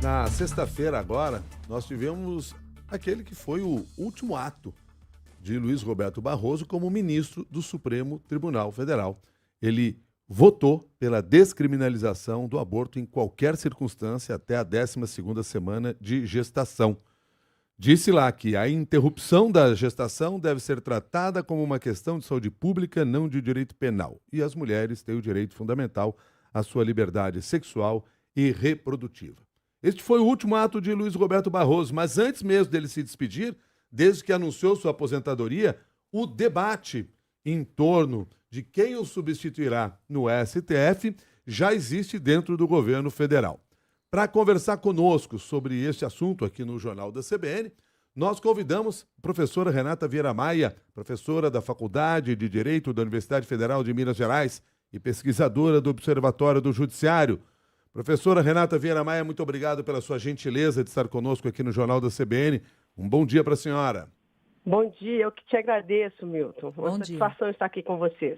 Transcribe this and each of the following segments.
Na sexta-feira agora, nós tivemos aquele que foi o último ato de Luiz Roberto Barroso como ministro do Supremo Tribunal Federal. Ele votou pela descriminalização do aborto em qualquer circunstância até a 12ª semana de gestação. Disse lá que a interrupção da gestação deve ser tratada como uma questão de saúde pública, não de direito penal. E as mulheres têm o direito fundamental à sua liberdade sexual e reprodutiva. Este foi o último ato de Luiz Roberto Barroso, mas antes mesmo dele se despedir, desde que anunciou sua aposentadoria, o debate em torno de quem o substituirá no STF já existe dentro do governo federal. Para conversar conosco sobre este assunto aqui no Jornal da CBN, nós convidamos a professora Renata Vieira Maia, professora da Faculdade de Direito da Universidade Federal de Minas Gerais e pesquisadora do Observatório do Judiciário. Professora Renata Vieira Maia, muito obrigado pela sua gentileza de estar conosco aqui no Jornal da CBN. Um bom dia para a senhora. Bom dia, eu que te agradeço, Milton. Bom Uma satisfação estar aqui com vocês.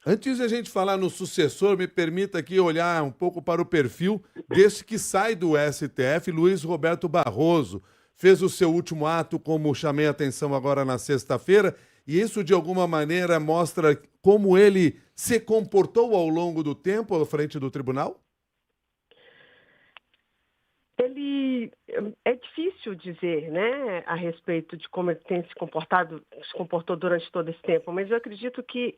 Antes de a gente falar no sucessor, me permita aqui olhar um pouco para o perfil deste que sai do STF, Luiz Roberto Barroso. Fez o seu último ato, como chamei a atenção agora na sexta-feira, e isso de alguma maneira mostra como ele se comportou ao longo do tempo à frente do tribunal? É difícil dizer, né, a respeito de como ele tem se comportou durante todo esse tempo, mas eu acredito que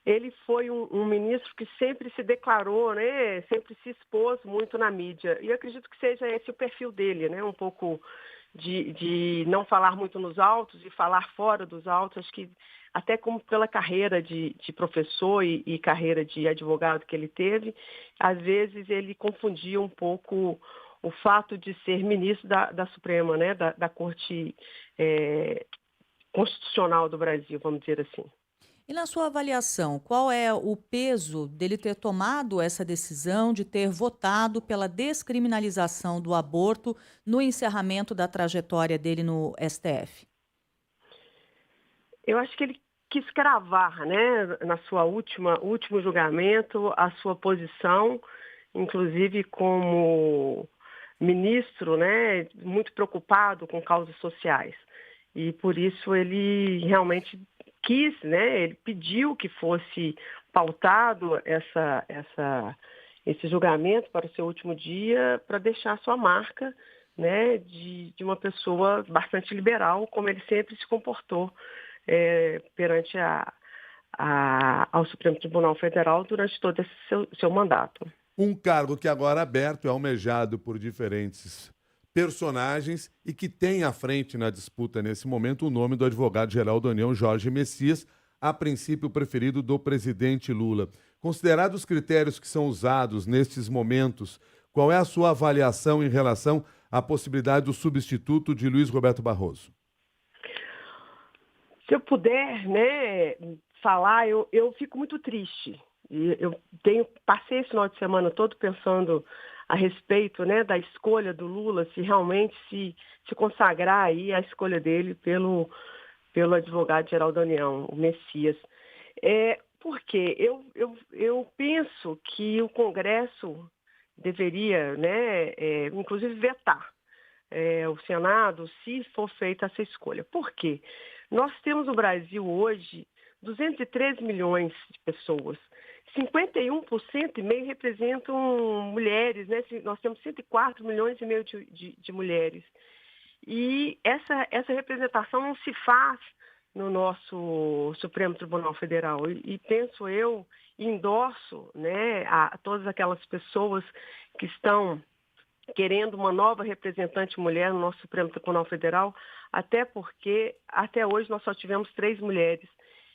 ele foi um ministro que sempre se declarou, né, sempre se expôs muito na mídia. E eu acredito que seja esse o perfil dele, né, um pouco de não falar muito nos autos e falar fora dos autos. Acho que até como pela carreira de professor e carreira de advogado que ele teve, às vezes ele confundia um pouco o fato de ser ministro da Suprema, né, da Corte Constitucional do Brasil, vamos dizer assim. E na sua avaliação, qual é o peso dele ter tomado essa decisão de ter votado pela descriminalização do aborto no encerramento da trajetória dele no STF? Eu acho que ele quis cravar, né, na sua último julgamento, a sua posição, inclusive como ministro, né, muito preocupado com causas sociais. E por isso ele realmente quis, né, ele pediu que fosse pautado esse julgamento para o seu último dia, para deixar sua marca, né, de uma pessoa bastante liberal, como ele sempre se comportou perante ao Supremo Tribunal Federal durante todo esse seu mandato. Um cargo que agora é aberto, é almejado por diferentes personagens e que tem à frente na disputa nesse momento o nome do advogado-geral da União, Jorge Messias, a princípio preferido do presidente Lula. Considerados os critérios que são usados nestes momentos, qual é a sua avaliação em relação à possibilidade do substituto de Luiz Roberto Barroso? Se eu puder, né, falar, eu fico muito triste. Eu passei esse final de semana todo pensando a respeito, né, da escolha do Lula, se realmente se consagrar aí a escolha dele pelo advogado-geral da União, o Messias. Porque eu penso que o Congresso deveria, né, inclusive vetar o Senado se for feita essa escolha. Por quê? Nós temos no Brasil hoje 213 milhões de pessoas. 51,5% representam mulheres, né? Nós temos 104 milhões e meio de mulheres. E essa representação não se faz no nosso Supremo Tribunal Federal. E penso eu, endorso, né, a todas aquelas pessoas que estão querendo uma nova representante mulher no nosso Supremo Tribunal Federal, até porque até hoje nós só tivemos 3 mulheres.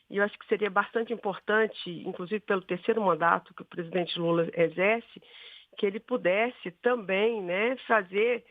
E eu acho que seria bastante importante, inclusive pelo terceiro mandato que o presidente Lula exerce, que ele pudesse também, né, fazer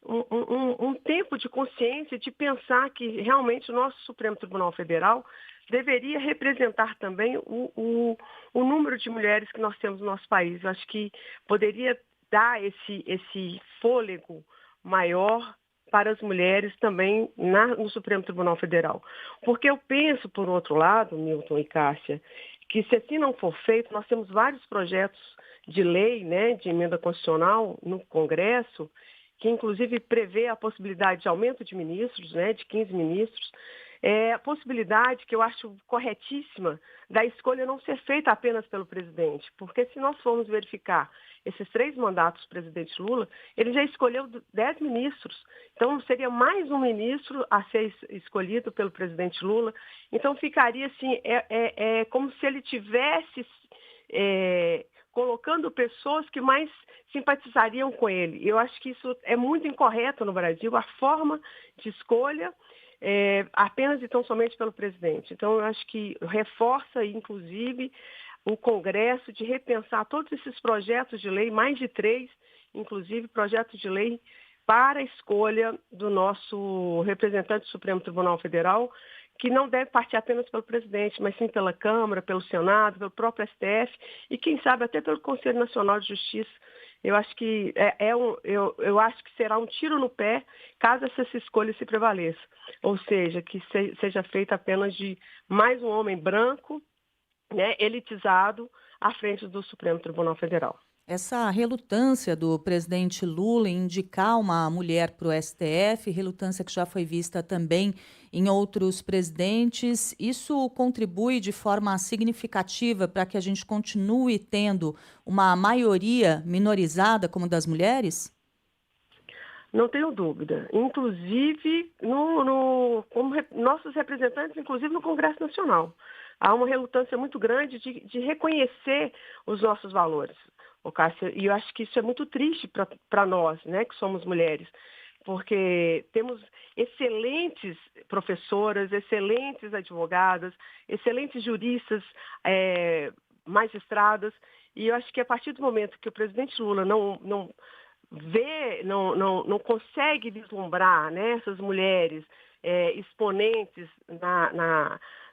um tempo de consciência, de pensar que realmente o nosso Supremo Tribunal Federal deveria representar também o número de mulheres que nós temos no nosso país. Eu acho que poderia dar esse fôlego maior para as mulheres também no Supremo Tribunal Federal. Porque eu penso, por outro lado, Milton e Cássia, que se assim não for feito, nós temos vários projetos de lei, né, de emenda constitucional no Congresso, que inclusive prevê a possibilidade de aumento de ministros, né, de 15 ministros, a possibilidade que eu acho corretíssima da escolha não ser feita apenas pelo presidente, porque se nós formos verificar esses 3 mandatos do presidente Lula, ele já escolheu 10 ministros, então seria mais um ministro a ser escolhido pelo presidente Lula, então ficaria assim, como se ele tivesse colocando pessoas que mais simpatizariam com ele. Eu acho que isso é muito incorreto no Brasil, a forma de escolha apenas e tão somente pelo presidente. Então, eu acho que reforça, inclusive, o Congresso de repensar todos esses projetos de lei, mais de 3, inclusive, projetos de lei para a escolha do nosso representante do Supremo Tribunal Federal, que não deve partir apenas pelo presidente, mas sim pela Câmara, pelo Senado, pelo próprio STF e, quem sabe, até pelo Conselho Nacional de Justiça. Eu acho que eu acho que será um tiro no pé caso essa escolha se prevaleça. Ou seja, que seja feita apenas de mais um homem branco, né, elitizado, à frente do Supremo Tribunal Federal. Essa relutância do presidente Lula em indicar uma mulher para o STF, relutância que já foi vista também em outros presidentes, isso contribui de forma significativa para que a gente continue tendo uma maioria minorizada como das mulheres? Não tenho dúvida. Inclusive, como nossos representantes, inclusive no Congresso Nacional. Há uma relutância muito grande de reconhecer os nossos valores. Cássia, e eu acho que isso é muito triste para nós, né, que somos mulheres, porque temos excelentes professoras, excelentes advogadas, excelentes juristas, magistradas, e eu acho que a partir do momento que o presidente Lula não consegue vislumbrar, né, essas mulheres exponentes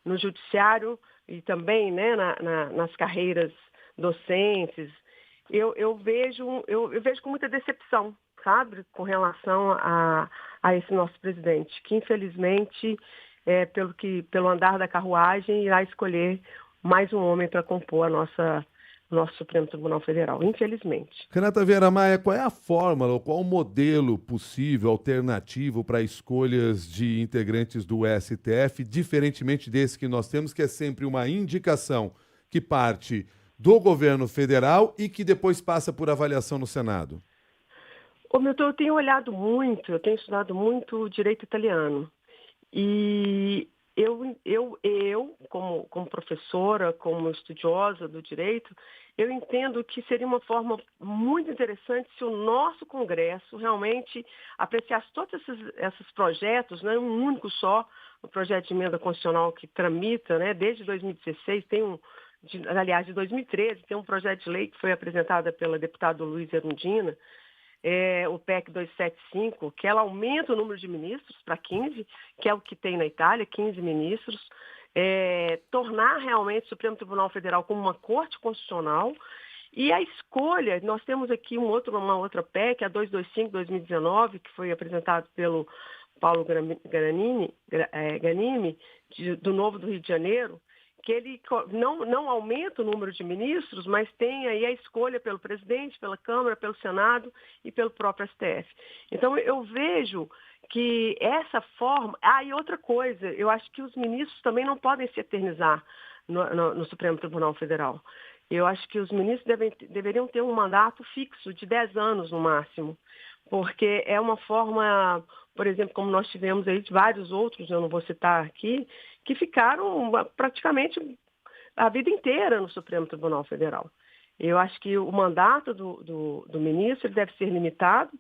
no judiciário e também, né, nas carreiras docentes, eu vejo com muita decepção, sabe, com relação a esse nosso presidente, que infelizmente, pelo andar da carruagem, irá escolher mais um homem para compor nosso Supremo Tribunal Federal, infelizmente. Renata Vieira Maia, qual é a fórmula, qual o modelo possível, alternativo para escolhas de integrantes do STF, diferentemente desse que nós temos, que é sempre uma indicação que parte do governo federal e que depois passa por avaliação no Senado? Ô, Milton, eu tenho estudado muito direito italiano. E eu como professora, como estudiosa do direito, eu entendo que seria uma forma muito interessante se o nosso Congresso realmente apreciasse todos esses projetos, né, um único só, o projeto de emenda constitucional que tramita, né, desde 2016, aliás, de 2013, tem um projeto de lei que foi apresentado pela deputada Luiz Erundina, o PEC 275, que ela aumenta o número de ministros para 15, que é o que tem na Itália, 15 ministros, tornar realmente o Supremo Tribunal Federal como uma corte constitucional. E a escolha, nós temos aqui uma outra PEC, a 225-2019, que foi apresentado pelo Paulo Granimi, do Novo do Rio de Janeiro, que ele não aumenta o número de ministros, mas tem aí a escolha pelo presidente, pela Câmara, pelo Senado e pelo próprio STF. Então, eu vejo que essa forma... e outra coisa, eu acho que os ministros também não podem se eternizar no Supremo Tribunal Federal. Eu acho que os ministros deveriam ter um mandato fixo de 10 anos no máximo, porque é uma forma, por exemplo, como nós tivemos aí de vários outros, eu não vou citar aqui, que ficaram praticamente a vida inteira no Supremo Tribunal Federal. Eu acho que o mandato do ministro deve ser limitado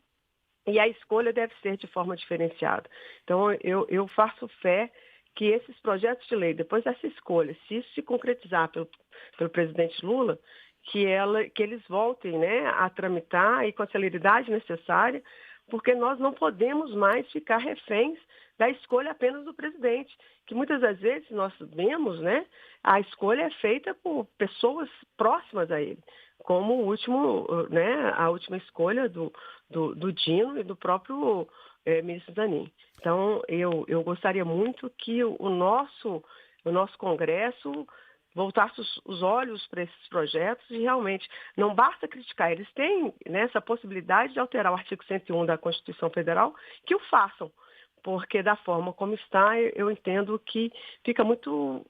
e a escolha deve ser de forma diferenciada. Então, eu faço fé que esses projetos de lei, depois dessa escolha, se isso se concretizar pelo presidente Lula, que eles voltem, né, a tramitar e com a celeridade necessária, porque nós não podemos mais ficar reféns da escolha apenas do presidente, que muitas das vezes nós vemos, né, a escolha é feita por pessoas próximas a ele, como a última escolha do Dino e do próprio ministro Zanin. Então, eu gostaria muito que o nosso Congresso voltasse os olhos para esses projetos e realmente não basta criticar, eles têm, né, essa possibilidade de alterar o artigo 101 da Constituição Federal, que o façam, porque da forma como está, eu entendo que fica muito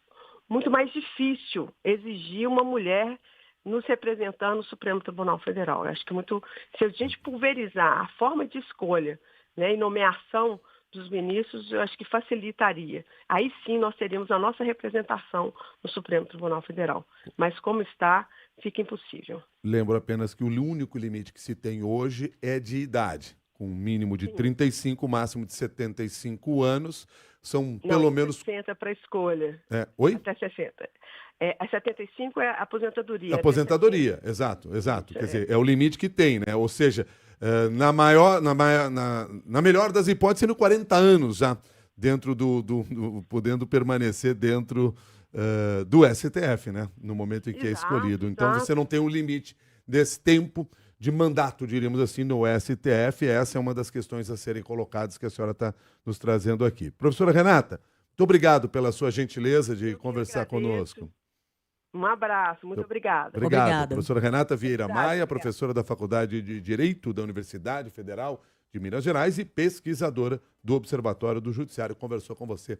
mais difícil exigir uma mulher nos representando no Supremo Tribunal Federal. Eu acho que se a gente pulverizar a forma de escolha, né, e nomeação dos ministros, eu acho que facilitaria. Aí sim nós teríamos a nossa representação no Supremo Tribunal Federal. Mas como está, fica impossível. Lembro apenas que o único limite que se tem hoje é de idade, com um mínimo de 35, máximo de 75 anos. São pelo menos 60 para escolha. Oi? Até 60. A 75 é a aposentadoria. Aposentadoria, exato. Quer dizer, é o limite que tem, né? Ou seja, na melhor das hipóteses, sendo 40 anos já dentro podendo permanecer dentro do STF, né? No momento em que é escolhido. Então você não tem um limite desse tempo de mandato, diríamos assim, no STF. Essa é uma das questões a serem colocadas que a senhora está nos trazendo aqui. Professora Renata, muito obrigado pela sua gentileza de conversar conosco. Um abraço, muito obrigada. Obrigado. Professora Renata Vieira Maia, professora da Faculdade de Direito da Universidade Federal de Minas Gerais e pesquisadora do Observatório do Judiciário, conversou com você